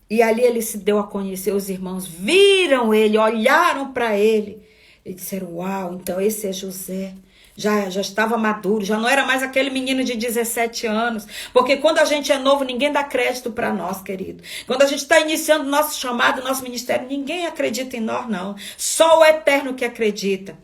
E ali ele se deu a conhecer. Os irmãos viram ele, olharam para ele. E disseram, uau, então esse é José. Já estava maduro, já não era mais aquele menino de 17 anos. Porque quando a gente é novo, ninguém dá crédito para nós, querido. Quando a gente está iniciando nosso chamado, nosso ministério, ninguém acredita em nós, não. Só o Eterno que acredita.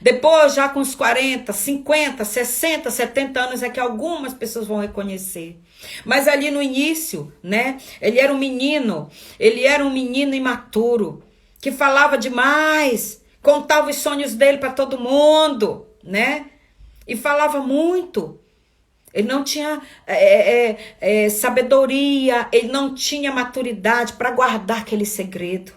Depois, já com os 40, 50, 60, 70 anos, é que algumas pessoas vão reconhecer. Mas ali no início, né? Ele era um menino imaturo, que falava demais, contava os sonhos dele para todo mundo, né? E falava muito. Ele não tinha sabedoria, ele não tinha maturidade para guardar aquele segredo.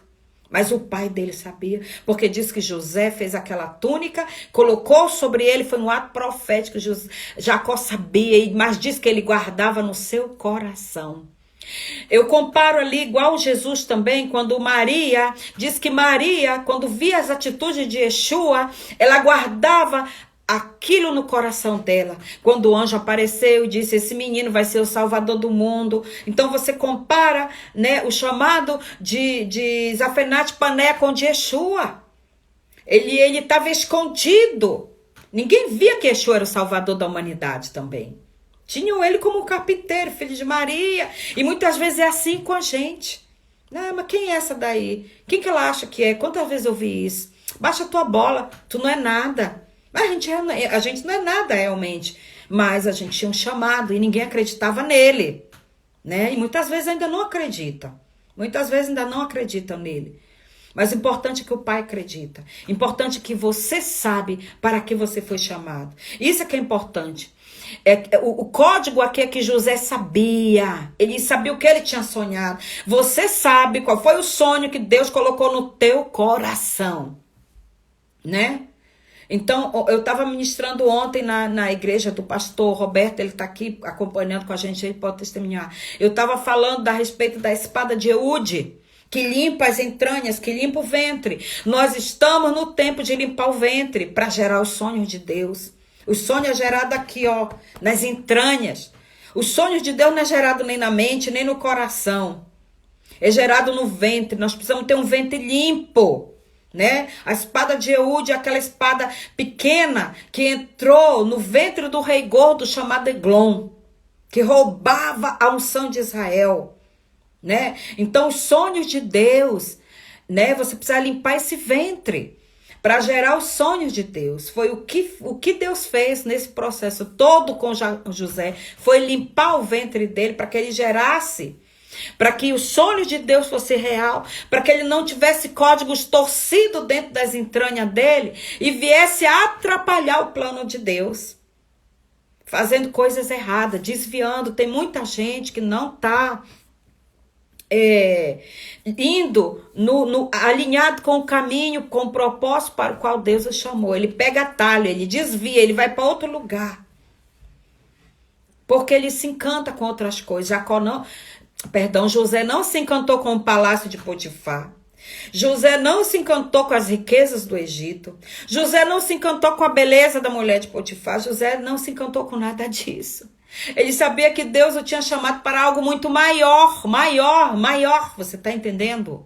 Mas o pai dele sabia, porque diz que José fez aquela túnica, colocou sobre ele, foi um ato profético. Jacó sabia, mas diz que ele guardava no seu coração. Eu comparo ali igual Jesus também, quando Maria, diz que Maria, quando via as atitudes de Yeshua, ela guardava aquilo no coração dela. Quando o anjo apareceu e disse, esse menino vai ser o salvador do mundo. Então você compara, né, o chamado de Zafenat Paneah com de Yeshua. Ele estava escondido. Ninguém via que Yeshua era o salvador da humanidade também. Tinham ele como um carpinteiro, filho de Maria. E muitas vezes é assim com a gente. Não, mas quem é essa daí? Quem que ela acha que é? Quantas vezes eu vi isso? Baixa a tua bola, tu não é nada. Mas a gente não é nada realmente. Mas a gente tinha um chamado e ninguém acreditava nele. Né? E muitas vezes ainda não acredita. Muitas vezes ainda não acreditam nele. Mas o importante é que o pai acredita. Importante é que você sabe para que você foi chamado. Isso é que é importante. O código aqui é que José sabia. Ele sabia o que ele tinha sonhado. Você sabe qual foi o sonho que Deus colocou no teu coração. Né? Então, eu estava ministrando ontem na igreja do pastor Roberto, ele está aqui acompanhando com a gente, ele pode testemunhar. Eu estava falando a respeito da espada de Eude, que limpa as entranhas, que limpa o ventre. Nós estamos no tempo de limpar o ventre para gerar os sonhos de Deus. O sonho é gerado aqui, ó, nas entranhas. Os sonhos de Deus não é gerado nem na mente, nem no coração. É gerado no ventre. Nós precisamos ter um ventre limpo. Né? A espada de Eude é aquela espada pequena que entrou no ventre do rei gordo chamado Eglon, que roubava a unção de Israel, né? Então os sonhos de Deus, né? Você precisa limpar esse ventre para gerar os sonhos de Deus. Foi o que Deus fez nesse processo todo com José, foi limpar o ventre dele para que ele gerasse, para que o sonho de Deus fosse real, para que ele não tivesse códigos torcidos dentro das entranhas dele e viesse a atrapalhar o plano de Deus, fazendo coisas erradas, desviando. Tem muita gente que não está indo alinhado com o caminho, com o propósito para o qual Deus o chamou. Ele pega atalho, ele desvia, ele vai para outro lugar, porque ele se encanta com outras coisas. José não se encantou com o palácio de Potifar. José não se encantou com as riquezas do Egito. José não se encantou com a beleza da mulher de Potifar. José não se encantou com nada disso. Ele sabia que Deus o tinha chamado para algo muito maior. Você está entendendo?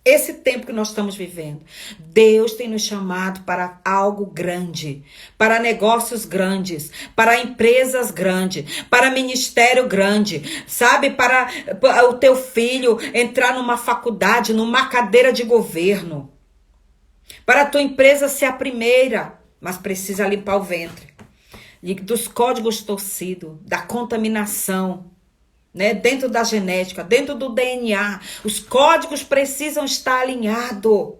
Esse tempo que nós estamos vivendo, Deus tem nos chamado para algo grande, para negócios grandes, para empresas grandes, para ministério grande, sabe? Para o teu filho entrar numa faculdade, numa cadeira de governo, para a tua empresa ser a primeira, mas precisa limpar o ventre dos códigos torcidos, da contaminação, né? Dentro da genética, dentro do DNA, os códigos precisam estar alinhados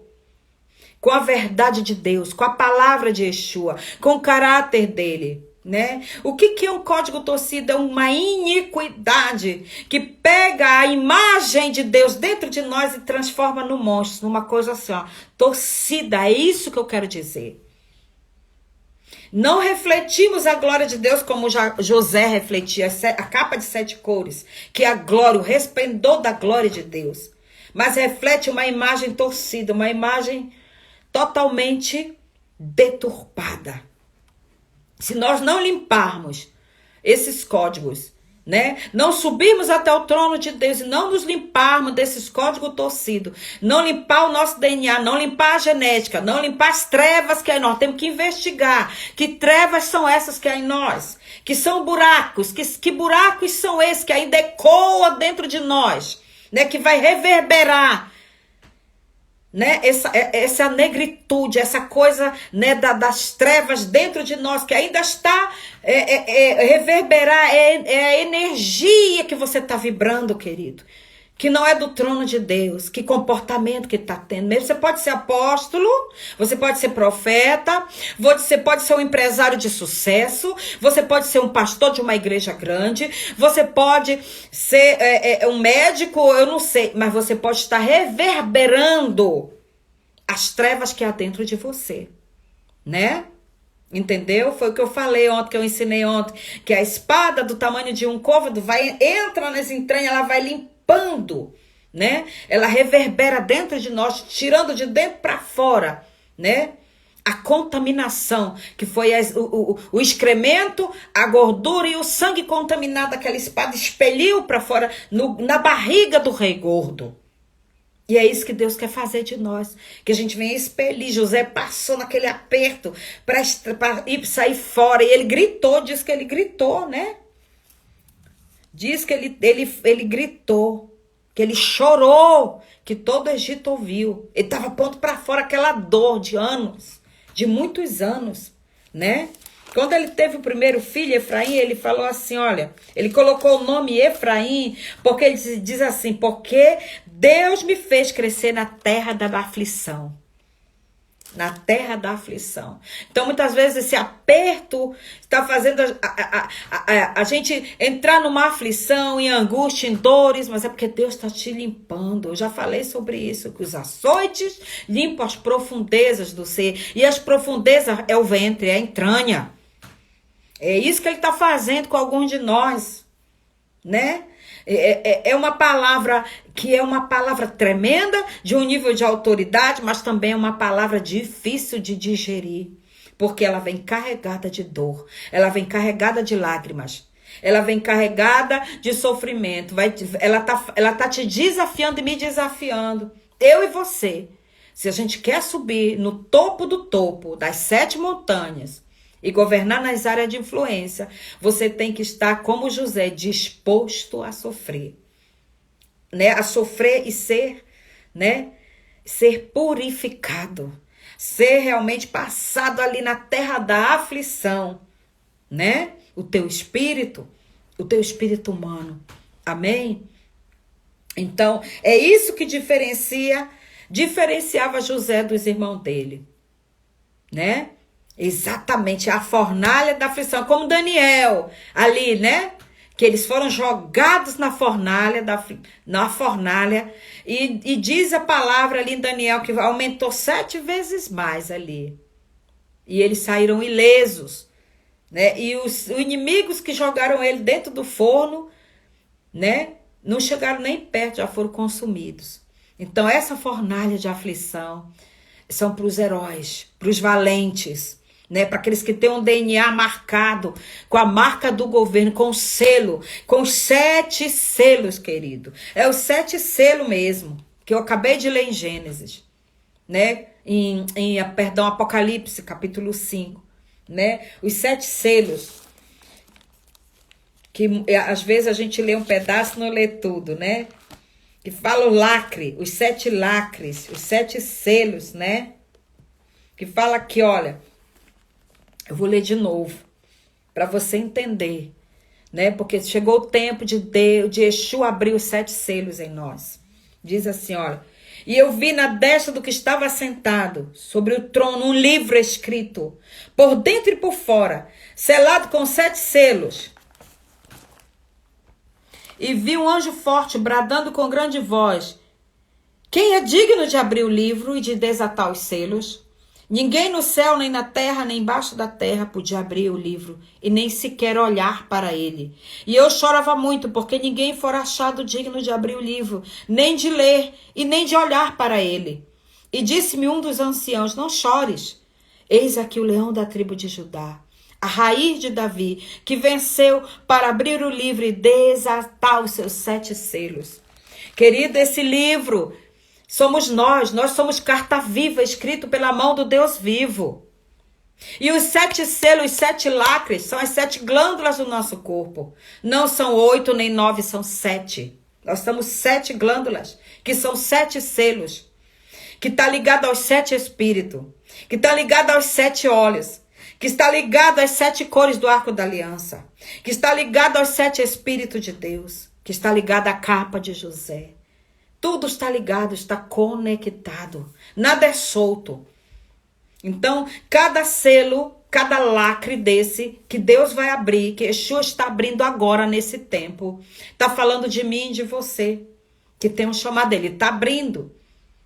com a verdade de Deus, com a palavra de Yeshua, com o caráter dele, né? O que é um código torcido? É uma iniquidade que pega a imagem de Deus dentro de nós e transforma no monstro, numa coisa assim, ó, torcida. É isso que eu quero dizer. Não refletimos a glória de Deus como José refletia, a capa de 7 cores, que é a glória, o resplendor da glória de Deus. Mas reflete uma imagem torcida, uma imagem totalmente deturpada. Se nós não limparmos esses códigos, né? Não subirmos até o trono de Deus e não nos limparmos desses códigos torcidos, não limpar o nosso DNA, não limpar a genética, não limpar as trevas que há em nós, temos que investigar que trevas são essas que há em nós, que são buracos, que buracos são esses que ainda ecoam dentro de nós, né? Que vai reverberar né? Essa negritude, essa coisa, né, das trevas dentro de nós, que ainda está reverberar, é a energia que você está vibrando, querido. Que não é do trono de Deus, que comportamento que está tendo. Você pode ser apóstolo, você pode ser profeta, você pode ser um empresário de sucesso, você pode ser um pastor de uma igreja grande, você pode ser um médico, eu não sei, mas você pode estar reverberando as trevas que há dentro de você, né? Entendeu? Foi o que eu falei ontem, que eu ensinei ontem, que a espada do tamanho de um côvado entra nas entranhas, ela vai limpando, né? Ela reverbera dentro de nós, tirando de dentro para fora, né? A contaminação, que foi o excremento, a gordura e o sangue contaminado, aquela espada expeliu para fora, na barriga do rei gordo. E é isso que Deus quer fazer de nós. Que a gente venha expelir. José passou naquele aperto para sair fora. E ele gritou, diz que ele gritou, né? Diz que ele gritou, que ele chorou, que todo o Egito ouviu. Ele estava pondo para fora aquela dor de anos, de muitos anos, né? Quando ele teve o primeiro filho, Efraim, ele falou assim, olha, ele colocou o nome Efraim, porque ele diz assim, porque Deus me fez crescer na terra da aflição. Na terra da aflição. Então, muitas vezes, esse aperto está fazendo a gente entrar numa aflição, em angústia, em dores, mas é porque Deus está te limpando. Eu já falei sobre isso, que os açoites limpam as profundezas do ser. E as profundezas é o ventre, é a entranha. É isso que ele está fazendo com alguns de nós, né? É uma palavra que é uma palavra tremenda, de um nível de autoridade, mas também é uma palavra difícil de digerir, porque ela vem carregada de dor, ela vem carregada de lágrimas, ela vem carregada de sofrimento, ela tá te desafiando e me desafiando, eu e você. Se a gente quer subir no topo do topo das 7 montanhas, e governar nas áreas de influência, você tem que estar como José, disposto a sofrer, né? A sofrer e ser, né? Ser purificado, ser realmente passado ali na terra da aflição, né? O teu espírito humano, amém? Então, é isso que diferenciava José dos irmãos dele, né? Exatamente, a fornalha da aflição, como Daniel, ali, né? Que eles foram jogados na fornalha, e diz a palavra ali em Daniel que aumentou 7 vezes mais ali. E eles saíram ilesos, né? E os inimigos que jogaram ele dentro do forno, né? Não chegaram nem perto, já foram consumidos. Então, essa fornalha de aflição são para os heróis, para os valentes, né, para aqueles que têm um DNA marcado com a marca do governo, com o selo, com os 7 selos, querido. É os 7 selos mesmo, que eu acabei de ler em Gênesis, né? Perdão, Apocalipse, capítulo 5, né? Os 7 selos, que às vezes a gente lê um pedaço e não lê tudo, né? Que fala o lacre, os 7 lacres, os 7 selos, né? Que fala aqui, olha... Eu vou ler de novo, para você entender, né? Porque chegou o tempo de Exu abrir os 7 selos em nós. Diz assim, olha. E eu vi na destra do que estava sentado sobre o trono um livro escrito, por dentro e por fora, selado com 7 selos. E vi um anjo forte bradando com grande voz. Quem é digno de abrir o livro e de desatar os selos? Ninguém no céu, nem na terra, nem embaixo da terra podia abrir o livro e nem sequer olhar para ele. E eu chorava muito, porque ninguém fora achado digno de abrir o livro, nem de ler e nem de olhar para ele. E disse-me um dos anciãos, não chores. Eis aqui o leão da tribo de Judá, a raiz de Davi, que venceu para abrir o livro e desatar os seus 7 selos. Querido, esse livro... somos nós somos carta viva, escrito pela mão do Deus vivo. E os 7 selos, os 7 lacres, são as 7 glândulas do nosso corpo. Não são 8 nem 9, são 7. Nós temos 7 glândulas, que são 7 selos. que está ligado aos 7 espíritos, que está ligado aos 7 olhos, que está ligado às 7 cores do arco da aliança, que está ligado aos 7 espíritos de Deus, que está ligado à capa de José. Tudo está ligado, está conectado. Nada é solto. Então, cada selo, cada lacre desse que Deus vai abrir, que Yeshua está abrindo agora nesse tempo, está falando de mim e de você, que tem um chamado dele. Ele está abrindo,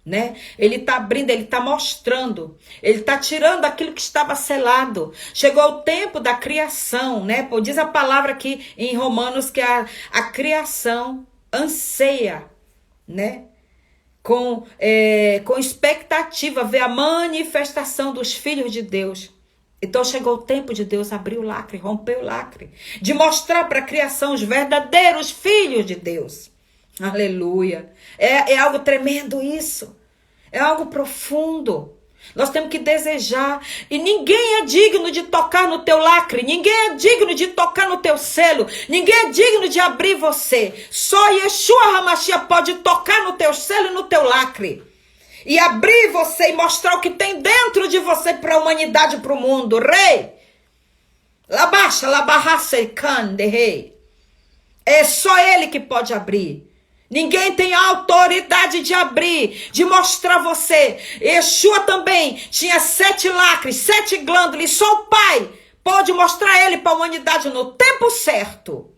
né? Ele está abrindo, ele está mostrando, ele está tirando aquilo que estava selado. Chegou o tempo da criação, né? Pô, diz a palavra aqui em Romanos que a criação anseia, né? Com expectativa, ver a manifestação dos filhos de Deus. Então chegou o tempo de Deus abrir o lacre, romper o lacre, de mostrar para a criação os verdadeiros filhos de Deus. Aleluia. É algo tremendo isso. É algo profundo. Nós temos que desejar. E ninguém é digno de tocar no teu lacre. Ninguém é digno de tocar no teu selo. Ninguém é digno de abrir você. Só Yeshua HaMashiach pode tocar no teu selo e no teu lacre. E abrir você e mostrar o que tem dentro de você para a humanidade e para o mundo. Rei. Labaixa, labarraça e cande, rei. É só ele que pode abrir. Ninguém tem a autoridade de abrir, de mostrar você. Yeshua também tinha 7 lacres, 7 glândulas. E só o Pai pode mostrar ele para a humanidade no tempo certo.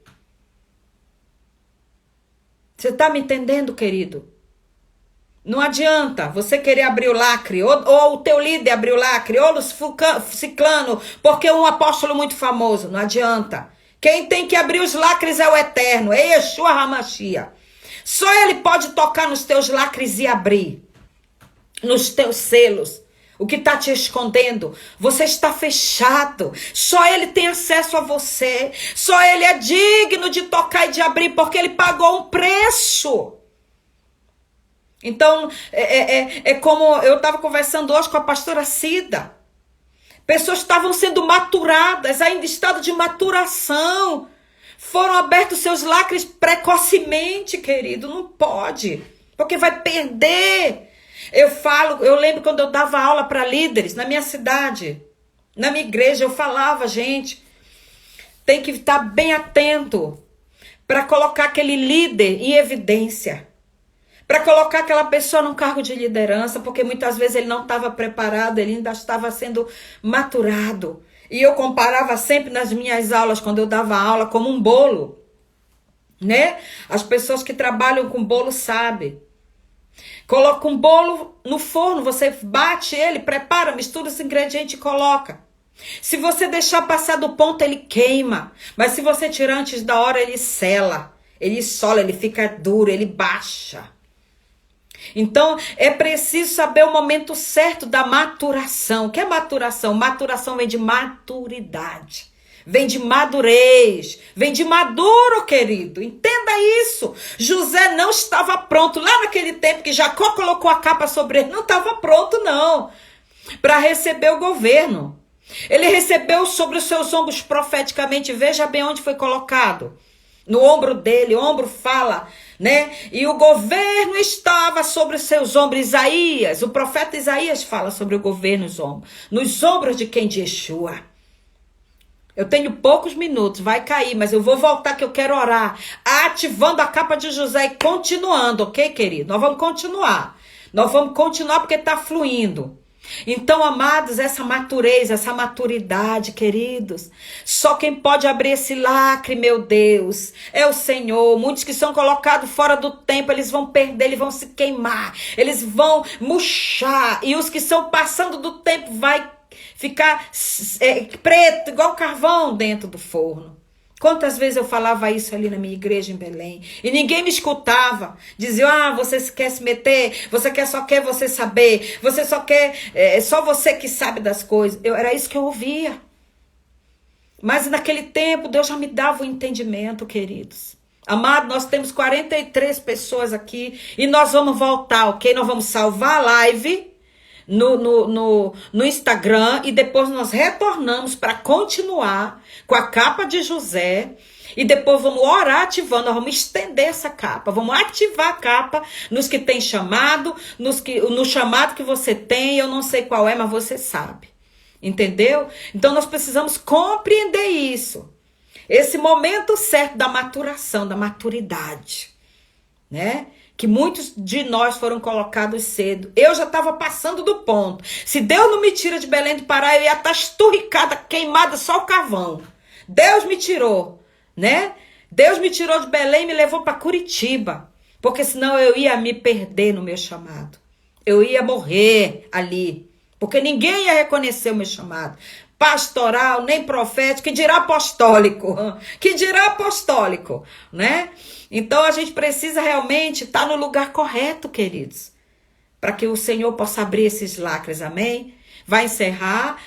Você está me entendendo, querido? Não adianta você querer abrir o lacre, ou o teu líder abrir o lacre, ou o ciclano, porque é um apóstolo muito famoso. Não adianta. Quem tem que abrir os lacres é o Eterno, é Yeshua HaMashiach. Só ele pode tocar nos teus lacres e abrir, nos teus selos, o que está te escondendo. Você está fechado, só ele tem acesso a você, só ele é digno de tocar e de abrir, porque ele pagou um preço. Então, é como eu estava conversando hoje com a pastora Cida. Pessoas estavam sendo maturadas, ainda em estado de maturação. Foram abertos seus lacres precocemente, querido. Não pode, porque vai perder. Eu lembro quando eu dava aula para líderes na minha cidade, na minha igreja, eu falava, gente, tem que estar bem atento para colocar aquele líder em evidência, para colocar aquela pessoa num cargo de liderança, porque muitas vezes ele não estava preparado, ele ainda estava sendo maturado. E eu comparava sempre nas minhas aulas, quando eu dava aula, como um bolo, né? As pessoas que trabalham com bolo sabem. Coloca um bolo no forno, você bate ele, prepara, mistura os ingredientes e coloca. Se você deixar passar do ponto, ele queima. Mas se você tirar antes da hora, ele sela. Ele sola, ele fica duro, ele baixa. Então, é preciso saber o momento certo da maturação. O que é maturação? Maturação vem de maturidade. Vem de madurez. Vem de maduro, querido. Entenda isso. José não estava pronto. Lá naquele tempo que Jacó colocou a capa sobre ele, não estava pronto, não. Para receber o governo. Ele recebeu sobre os seus ombros profeticamente. Veja bem onde foi colocado. No ombro dele, o ombro fala, né? E o governo estava sobre os seus ombros. Isaías, o profeta Isaías fala sobre o governo nos ombros de quem? De Yeshua. Eu tenho poucos minutos, vai cair, mas eu vou voltar que eu quero orar, ativando a capa de José e continuando, ok, querido? Nós vamos continuar porque está fluindo. Então, amados, essa matureza, essa maturidade, queridos, só quem pode abrir esse lacre, meu Deus, é o Senhor. Muitos que são colocados fora do tempo, eles vão perder, eles vão se queimar, eles vão murchar, e os que são passando do tempo vai ficar preto, igual carvão dentro do forno. Quantas vezes eu falava isso ali na minha igreja em Belém e ninguém me escutava. Dizia, você quer se meter, só quer você saber, você só quer, só você que sabe das coisas. Era isso que eu ouvia. Mas naquele tempo Deus já me dava o entendimento, queridos. Amado, nós temos 43 pessoas aqui e nós vamos voltar, ok? Nós vamos salvar a live. no Instagram e depois nós retornamos para continuar com a capa de José. E depois vamos orar ativando, nós vamos estender essa capa, vamos ativar a capa nos que tem chamado, no chamado que você tem, eu não sei qual é, mas você sabe. Entendeu? Então nós precisamos compreender isso. Esse momento certo da maturação, da maturidade, né? Que muitos de nós foram colocados cedo. Eu já estava passando do ponto. Se Deus não me tira de Belém do Pará, eu ia estar esturricada, queimada, só o carvão. Deus me tirou. Né? Deus me tirou de Belém e me levou para Curitiba, porque senão eu ia me perder no meu chamado. Eu ia morrer ali, porque ninguém ia reconhecer o meu chamado. Pastoral, nem profético, que dirá apostólico. Que dirá apostólico, né? Então a gente precisa realmente estar no lugar correto, queridos, para que o Senhor possa abrir esses lacres, amém? Vai encerrar.